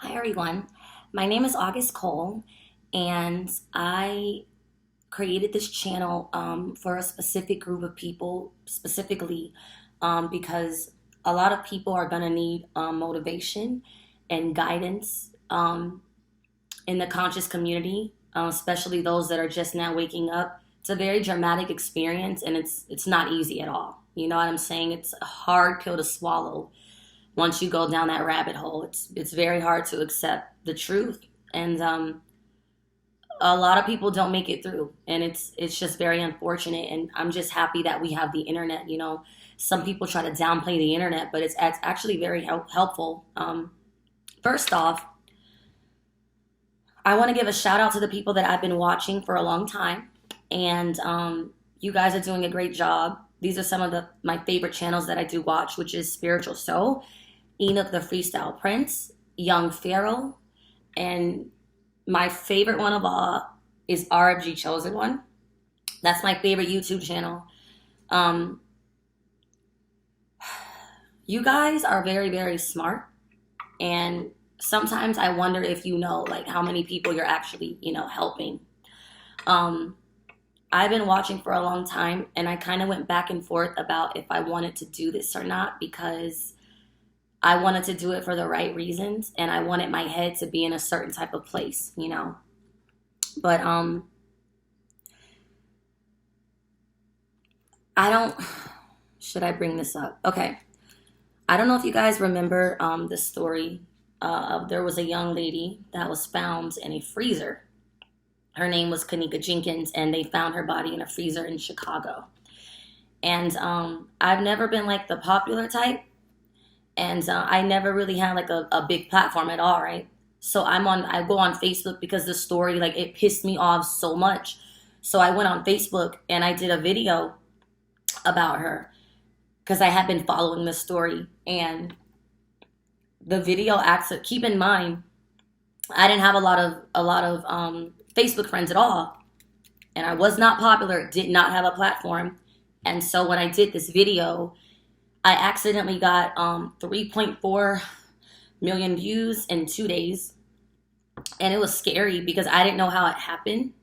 Hi, everyone. My name is August Cole, and I created this channel for a specific group of people, specifically because a lot of people are going to need motivation and guidance in the conscious community, especially those that are just now waking up. It's a very dramatic experience, and it's not easy at all. You know what I'm saying? It's a hard pill to swallow once you go down that rabbit hole. It's very hard to accept the truth, and a lot of people don't make it through, and it's just very unfortunate. And I'm just happy that we have the internet. You know, some people try to downplay the internet, but it's actually very helpful. First off, I want to give a shout out to the people that I've been watching for a long time, and you guys are doing a great job. These are some of my favorite channels that I do watch, which is Spiritual Soul, Enoch the Freestyle Prince, Young Pharaoh, and my favorite one of all is RFG Chosen One. That's my favorite YouTube channel. Um, you guys are very, very smart, and sometimes I wonder if you know, like, how many people you're actually, helping. Um, I've been watching for a long time, and I kind of went back and forth about if I wanted to do this or not because I wanted to do it for the right reasons, and I wanted my head to be in a certain type of place. But I don't. Should I bring this up? Okay. I don't know if you guys remember the story of there was a young lady that was found in a freezer. Her name was Kanika Jenkins, and they found her body in a freezer in Chicago. And I've never been like the popular type, and I never really had like a big platform at all, right? So I go on Facebook because the story, like, it pissed me off so much. So I went on Facebook and I did a video about her because I had been following the story. And the video acts, keep in mind, I didn't have a lot of Facebook friends at all, and I was not popular, did not have a platform. And so when I did this video, I accidentally got 3.4 million views in 2 days, and it was scary because I didn't know how it happened.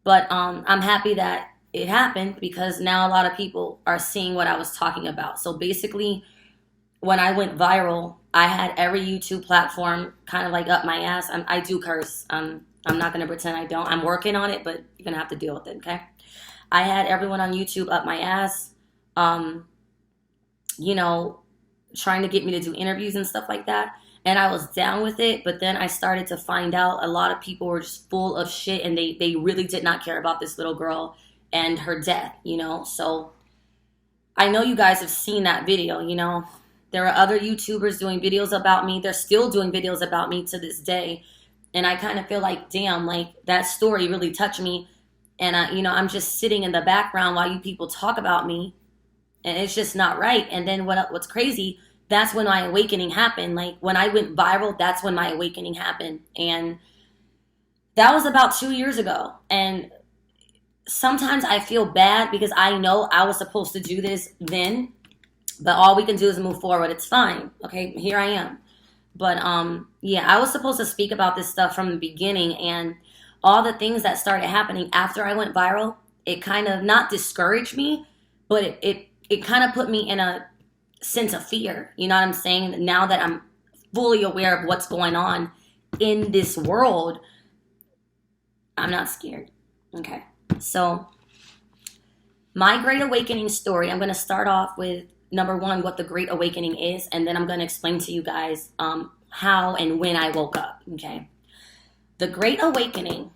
But I'm happy that it happened because now a lot of people are seeing what I was talking about. So basically, when I went viral, I had every YouTube platform kind of like up my ass. I do curse. I'm not going to pretend I don't. I'm working on it, but you're going to have to deal with it, okay? I had everyone on YouTube up my ass, you know, trying to get me to do interviews and stuff like that. And I was down with it, but then I started to find out a lot of people were just full of shit, and they really did not care about this little girl and her death. So I know you guys have seen that video. There are other YouTubers doing videos about me. They're still doing videos about me to this day. And I kind of feel like, damn, like, that story really touched me. And, I'm just sitting in the background while you people talk about me. And it's just not right. And then what's crazy, that's when my awakening happened. Like, when I went viral, that's when my awakening happened. And that was about 2 years ago. And sometimes I feel bad because I know I was supposed to do this then. But all we can do is move forward. It's fine. Okay, here I am. But yeah, I was supposed to speak about this stuff from the beginning, and all the things that started happening after I went viral, it kind of not discouraged me, but it kind of put me in a sense of fear. You know what I'm saying? Now that I'm fully aware of what's going on in this world, I'm not scared. Okay. So my Great Awakening story, I'm going to start off with number one, what the Great Awakening is, and then I'm going to explain to you guys how and when I woke up, okay? The Great Awakening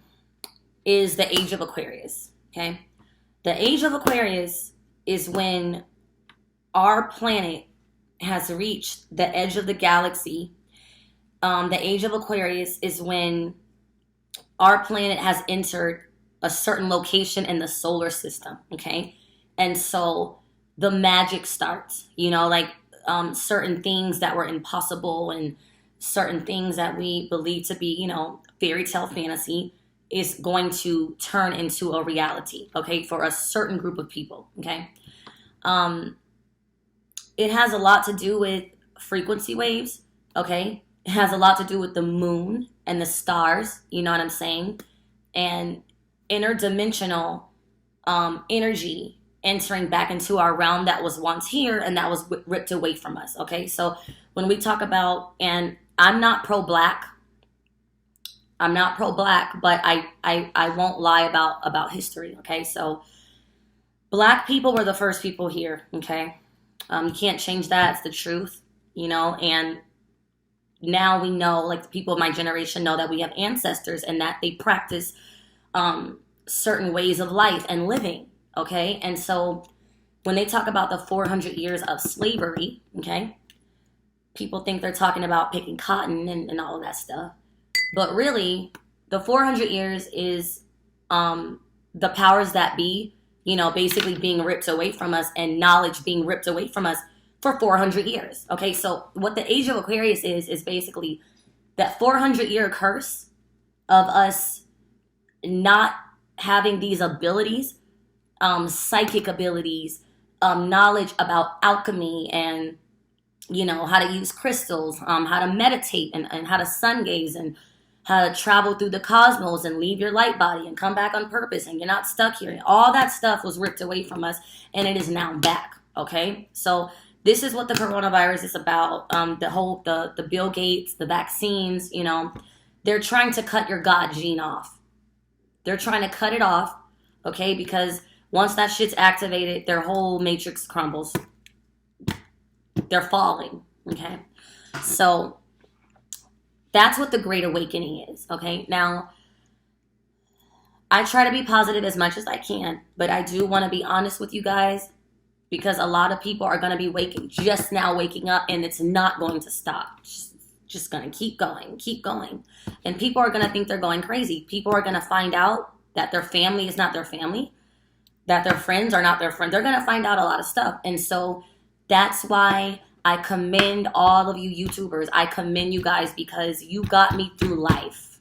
is the age of Aquarius, okay? The age of Aquarius is when our planet has reached the edge of the galaxy. The age of Aquarius is when our planet has entered a certain location in the solar system, okay? And so the magic starts, like certain things that were impossible and certain things that we believe to be, fairy tale fantasy is going to turn into a reality, okay, for a certain group of people, okay? It has a lot to do with frequency waves, okay? It has a lot to do with the moon and the stars, you know what I'm saying? And interdimensional energy entering back into our realm that was once here and that was ripped away from us. Okay, so when we talk about, and I'm not pro-black, but I won't lie about history. Okay, so black people were the first people here. Okay, you can't change that. It's the truth, you know. And now we know, like the people of my generation know that we have ancestors and that they practice certain ways of life and living. Okay, and so when they talk about the 400 years of slavery, okay, people think they're talking about picking cotton and all of that stuff. But really, the 400 years is the powers that be, you know, basically being ripped away from us and knowledge being ripped away from us for 400 years. Okay, so what the age of Aquarius is basically that 400-year curse of us not having these abilities, psychic abilities, knowledge about alchemy and, you know, how to use crystals, how to meditate and how to sun gaze and how to travel through the cosmos and leave your light body and come back on purpose and you're not stuck here. All that stuff was ripped away from us and it is now back. Okay, so this is what the coronavirus is about. The Bill Gates, the vaccines, you know, they're trying to cut your God gene off. They're trying to cut it off, okay, because once that shit's activated, their whole matrix crumbles. They're falling, okay? So that's what the Great Awakening is, okay? Now, I try to be positive as much as I can, but I do want to be honest with you guys because a lot of people are going to be just now waking up, and it's not going to stop. Just going to keep going. And people are going to think they're going crazy. People are going to find out that their family is not their family, that their friends are not their friends. They're going to find out a lot of stuff. And so that's why I commend all of you YouTubers. I commend you guys because you got me through life.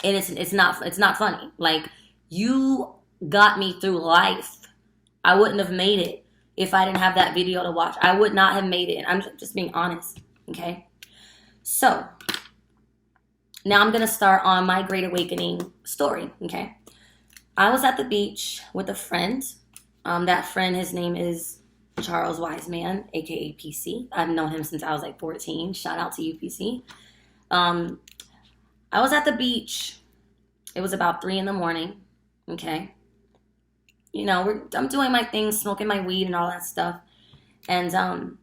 And it's not funny. Like, you got me through life. I wouldn't have made it if I didn't have that video to watch. I would not have made it. And I'm just being honest, okay? So, now I'm going to start on my Great Awakening story, okay? I was at the beach with a friend. That friend, his name is Charles Wiseman, aka PC. I've known him since I was like 14. Shout out to you, PC. I was at the beach. It was about 3 a.m, okay? You know, I'm doing my thing, smoking my weed and all that stuff. And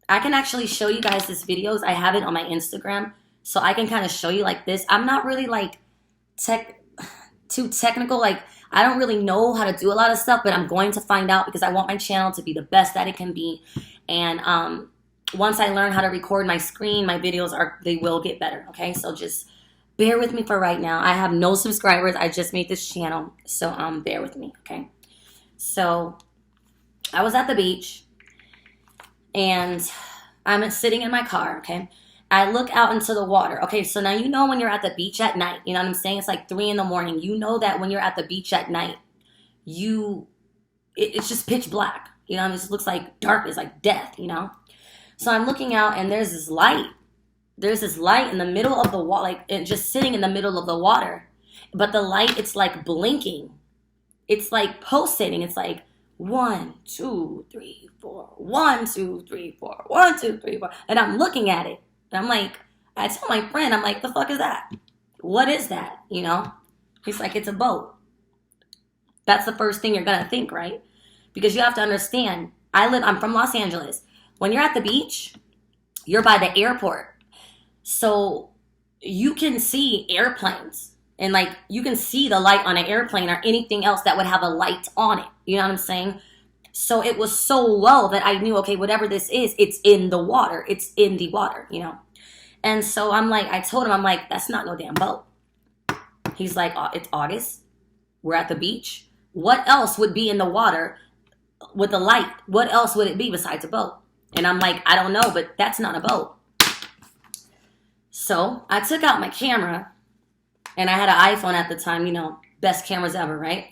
I can actually show you guys this videos. I have it on my Instagram, so I can kind of show you like this. I'm not really like too technical. Like, I don't really know how to do a lot of stuff, but I'm going to find out because I want my channel to be the best that it can be. And once I learn how to record my screen, my videos they will get better. Okay, so just bear with me for right now. I have no subscribers. I just made this channel, so bear with me. Okay, so I was at the beach and I'm sitting in my car. Okay, I look out into the water. Okay, so now you know when you're at the beach at night, you know what I'm saying? It's like 3 a.m. You know that when you're at the beach at night, it's just pitch black. You know, it just looks like darkness, like death, you know? So I'm looking out and there's this light. There's this light in the middle of the water, like just sitting in the middle of the water. But the light, it's like blinking. It's like pulsating. It's like 1, 2, 3, 4, 1, 2, 3, 4, 1, 2, 3, 4. And I'm looking at it. And I'm like, I tell my friend, I'm like, the fuck is that? What is that? You know? He's like, it's a boat. That's the first thing you're going to think, right? Because you have to understand, I'm from Los Angeles. When you're at the beach, you're by the airport. So you can see airplanes. And like, you can see the light on an airplane or anything else that would have a light on it. You know what I'm saying? So it was so low that I knew, okay, whatever this is, it's in the water. It's in the water, you know? And so I'm like, I told him, I'm like, that's not no damn boat. He's like, oh, it's August. We're at the beach. What else would be in the water with the light? What else would it be besides a boat? And I'm like, I don't know, but that's not a boat. So I took out my camera, and I had an iPhone at the time, you know, best cameras ever, right?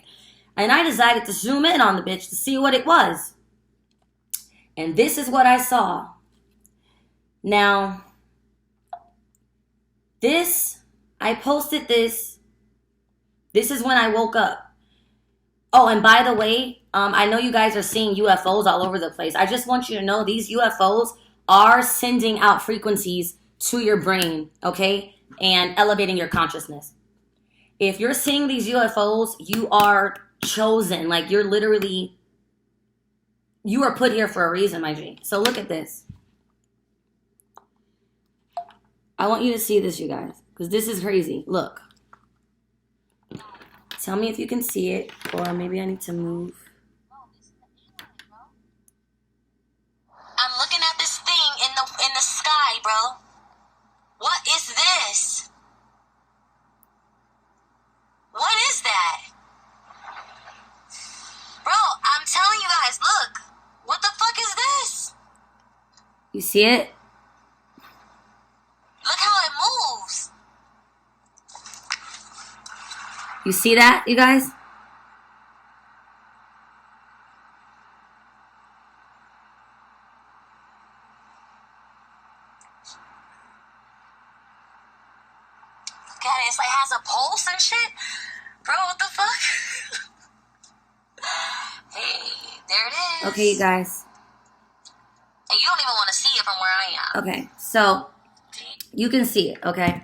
And I decided to zoom in on the bitch to see what it was. And this is what I saw. Now, This, I posted this. This is when I woke up. Oh, and by the way, I know you guys are seeing UFOs all over the place. I just want you to know these UFOs are sending out frequencies to your brain, okay? And elevating your consciousness. If you're seeing these UFOs, you are chosen. Like, you're literally, you are put here for a reason, my G. So look at this. I want you to see this, you guys, because this is crazy. Look. Tell me if you can see it, or maybe I need to move. I'm looking at this thing in the sky, bro. What is this? What is that? Bro, I'm telling you guys, look. What the fuck is this? You see it? Look how it moves. You see that, you guys? Look at it. It's like it has a pulse and shit. Bro, what the fuck? Hey, there it is. Okay, you guys. And you don't even want to see it from where I am. Okay, so you can see it, okay?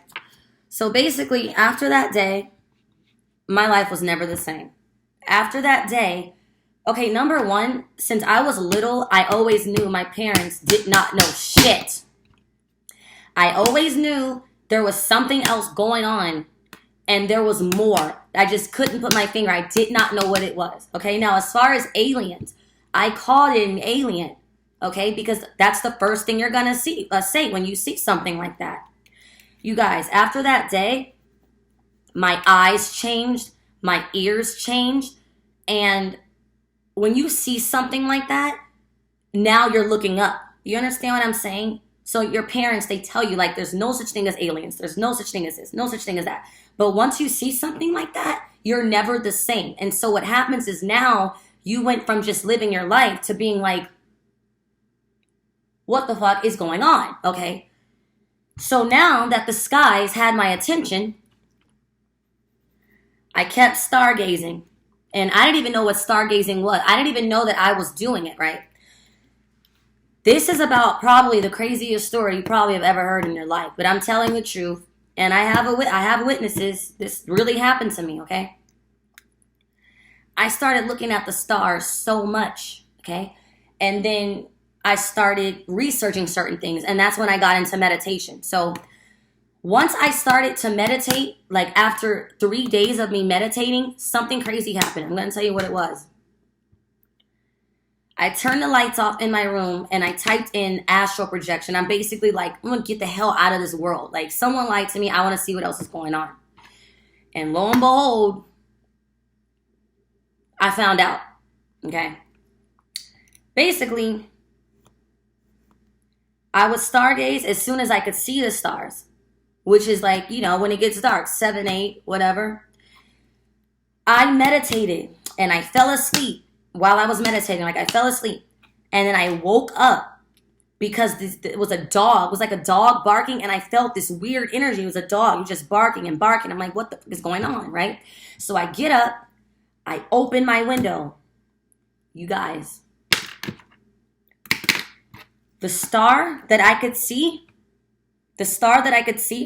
So basically, after that day, my life was never the same. After that day, okay, number one, since I was little, I always knew my parents did not know shit. I always knew there was something else going on, and there was more. I just couldn't put my finger. I did not know what it was. Okay, now as far as aliens, I called it an alien. Okay, because that's the first thing you're gonna say when you see something like that. You guys, after that day, my eyes changed, my ears changed, and when you see something like that, now you're looking up. You understand what I'm saying? So your parents, they tell you, like, there's no such thing as aliens. There's no such thing as this, no such thing as that. But once you see something like that, you're never the same. And so what happens is now you went from just living your life to being like, what the fuck is going on? Okay. So now that the skies had my attention, I kept stargazing. And I didn't even know what stargazing was. I didn't even know that I was doing it, right? This is about probably the craziest story you probably have ever heard in your life. But I'm telling the truth. And I have witnesses. This really happened to me, okay? I started looking at the stars so much, okay? And then I started researching certain things. And that's when I got into meditation. So once I started to meditate, like after 3 days of me meditating, something crazy happened. I'm going to tell you what it was. I turned the lights off in my room and I typed in astral projection. I'm basically like, I'm going to get the hell out of this world. Like, someone lied to me. I want to see what else is going on. And lo and behold, I found out. Okay. Basically, I would stargaze as soon as I could see the stars, which is like, you know, when it gets dark, 7, 8, whatever. I meditated and I fell asleep while I was meditating. Like, I fell asleep and then I woke up because it was a dog. It was like a dog barking and I felt this weird energy. It was a dog. He was just barking and barking. I'm like, what the fuck is going on, right? So I get up. I open my window. You guys, the star that I could see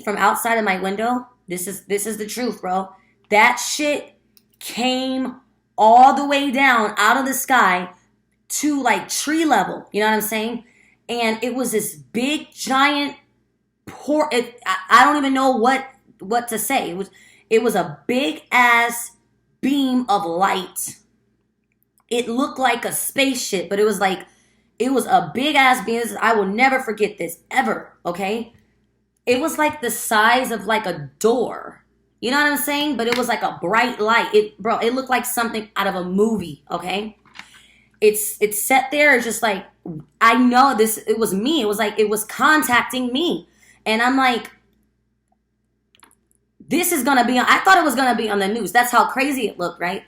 from outside of my window, this is the truth, bro. That shit came all the way down out of the sky to like tree level. You know what I'm saying? And it was this big, giant I don't even know what to say. It was a big ass beam of light. It looked like a spaceship, but it was a big ass beam. I will never forget this ever. Okay. It was like the size of like a door. You know what I'm saying? But it was like a bright light. It looked like something out of a movie, okay? It's set there. It's just like, I know this, it was me. It was like, it was contacting me. And I'm like, this is going to be, I thought it was going to be on the news. That's how crazy it looked, right?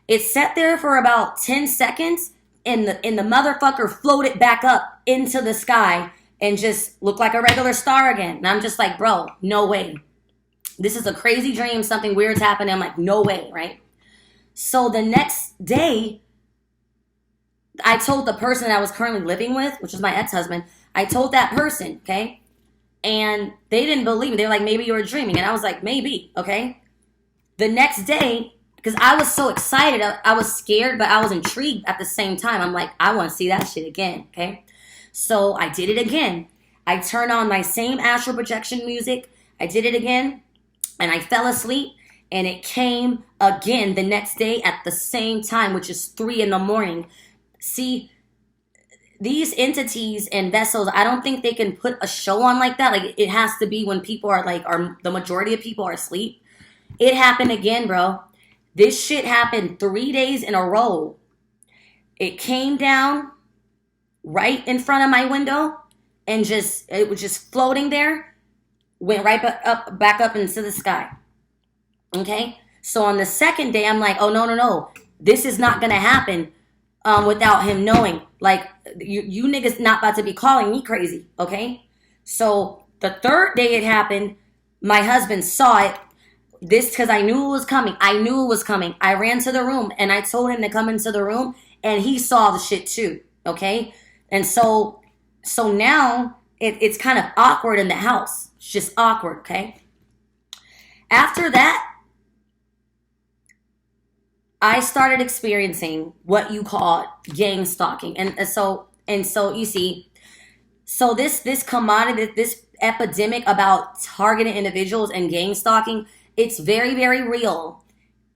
It sat there for about 10 seconds and the motherfucker floated back up into the sky. and just look like a regular star again. And I'm just like, bro, no way. This is a crazy dream. Something weird's happening. I'm like, no way, right? So the next day, I told the person that I was currently living with, which is my ex-husband, I told that person, okay? And they didn't believe me. They were like, maybe you were dreaming. And I was like, maybe, okay? The next day, because I was so excited, I was scared, but I was intrigued at the same time. I'm like, I want to see that shit again, okay? So I did it again. I turned on my same astral projection music. I did it again, and I fell asleep, and it came again the next day at the same time, which is 3 in the morning. See, these entities and vessels, I don't think they can put a show on like that. Like, it has to be when people are like, the majority of people are asleep. It happened again, bro. This shit happened 3 days in a row. It came down right in front of my window, and it was just floating there, went right back up into the sky. Okay? So on the second day, I'm like, oh, no. This is not going to happen without him knowing. Like, you niggas not about to be calling me crazy, okay? So the third day it happened, my husband saw it. This, because I knew it was coming. I ran to the room, and I told him to come into the room, and he saw the shit too, okay? And so now it's kind of awkward in the house. It's just awkward, okay? After that, I started experiencing what you call gang stalking. And so you see, so this commodity, this epidemic about targeted individuals and gang stalking, it's very, very real.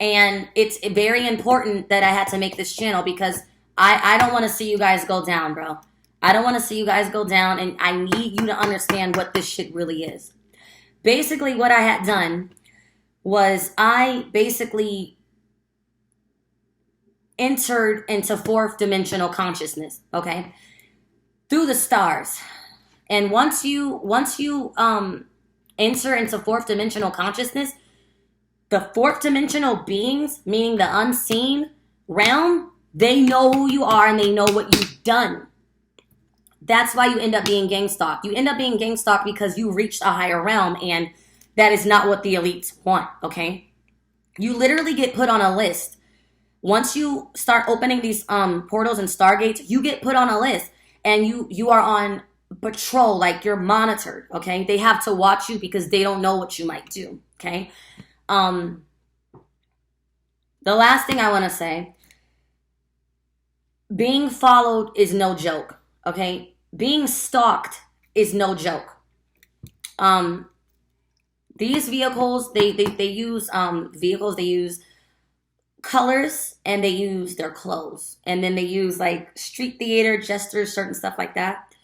And it's very important that I had to make this channel, because I don't want to see you guys go down, bro. I don't want to see you guys go down, and I need you to understand what this shit really is. Basically, what I had done was I basically entered into fourth dimensional consciousness, okay, through the stars. And once you enter into fourth dimensional consciousness, the fourth dimensional beings, meaning the unseen realm, they know who you are and they know what you've done. That's why you end up being gang stalked. You end up being gang stalked because you reached a higher realm, and that is not what the elites want, okay? You literally get put on a list. Once you start opening these portals and stargates, you get put on a list, and you are on patrol, like you're monitored, okay? They have to watch you because they don't know what you might do, okay? The last thing I want to say, being followed is no joke, okay? Being stalked is no joke. These vehicles, they use vehicles, they use colors, and they use their clothes, and then they use like street theater gestures, certain stuff like that,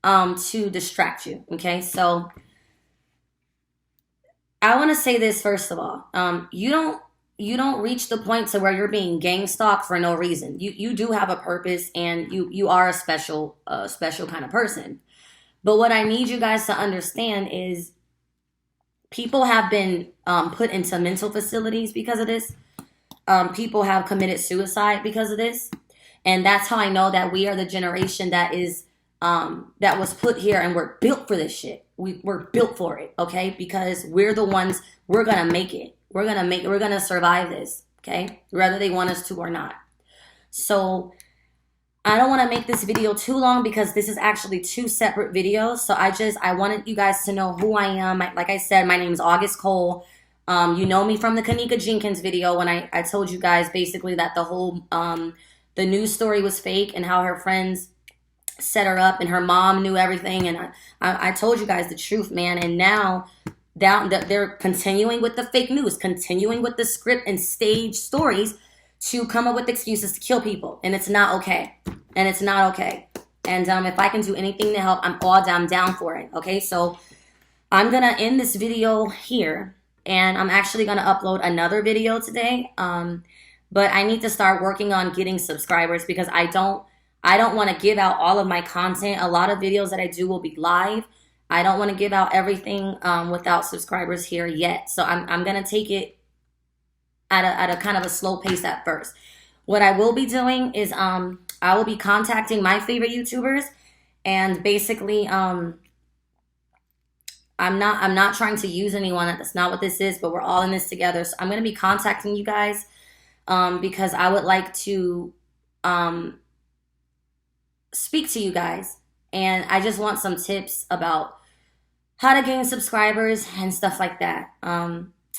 to distract you, okay? So I want to say this first of all. You don't reach the point to where you're being gang stalked for no reason. You do have a purpose, and you are a special kind of person. But what I need you guys to understand is people have been put into mental facilities because of this. People have committed suicide because of this. And that's how I know that we are the generation that was put here, and we're built for this shit. We're built for it, okay? Because we're the ones, we're going to make it. We're going to survive this, okay? Whether they want us to or not. So I don't want to make this video too long, because this is actually 2 separate videos. So I wanted you guys to know who I am. Like I said, my name is August Cole. You know me from the Kanika Jenkins video, when I told you guys basically that the whole, the news story was fake, and how her friends set her up, and her mom knew everything. And I told you guys the truth, man. And now they're continuing with the fake news, continuing with the script and stage stories to come up with excuses to kill people. And it's not okay. And it's not okay. And if I can do anything to help, I'm down for it. Okay, so I'm going to end this video here. And I'm actually going to upload another video today. But I need to start working on getting subscribers, because I don't want to give out all of my content. A lot of videos that I do will be live. I don't want to give out everything without subscribers here yet. So I'm going to take it at a kind of a slow pace at first. What I will be doing is I will be contacting my favorite YouTubers, And basically, I'm not trying to use anyone. That's not what this is. But we're all in this together. So I'm gonna be contacting you guys because I would like to um, speak to you guys, and I just want some tips about how to gain subscribers and stuff like that.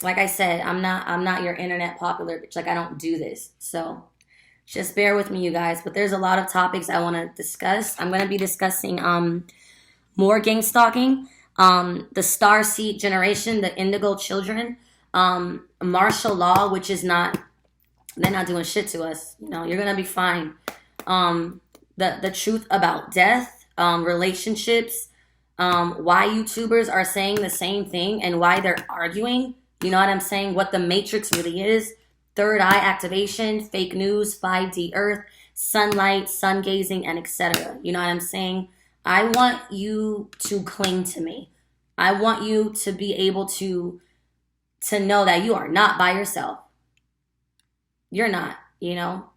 Like I said, I'm not your internet popular bitch. Like I don't do this, so just bear with me, you guys. But there's a lot of topics I want to discuss. I'm gonna be discussing more gang stalking, the star seed generation, the Indigo Children, martial law, which is not they're not doing shit to us. You know, you're gonna be fine. The truth about death, relationships, why YouTubers are saying the same thing and why they're arguing. You know what I'm saying? What the Matrix really is. Third eye activation, fake news, 5D Earth, sunlight, sun gazing, and etc. You know what I'm saying? I want you to cling to me. I want you to be able to know that you are not by yourself. You're not, you know.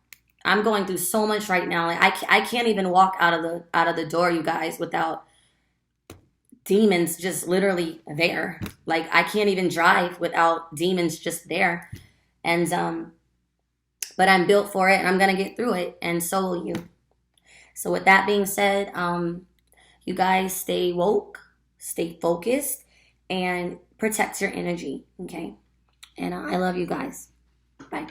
I'm going through so much right now. Like I can't even walk out of the door, you guys, without demons just literally there. Like I can't even drive without demons just there. And but I'm built for it and I'm gonna get through it, and so will you. So with that being said, you guys stay woke, stay focused, and protect your energy, okay? And I love you guys. Bye.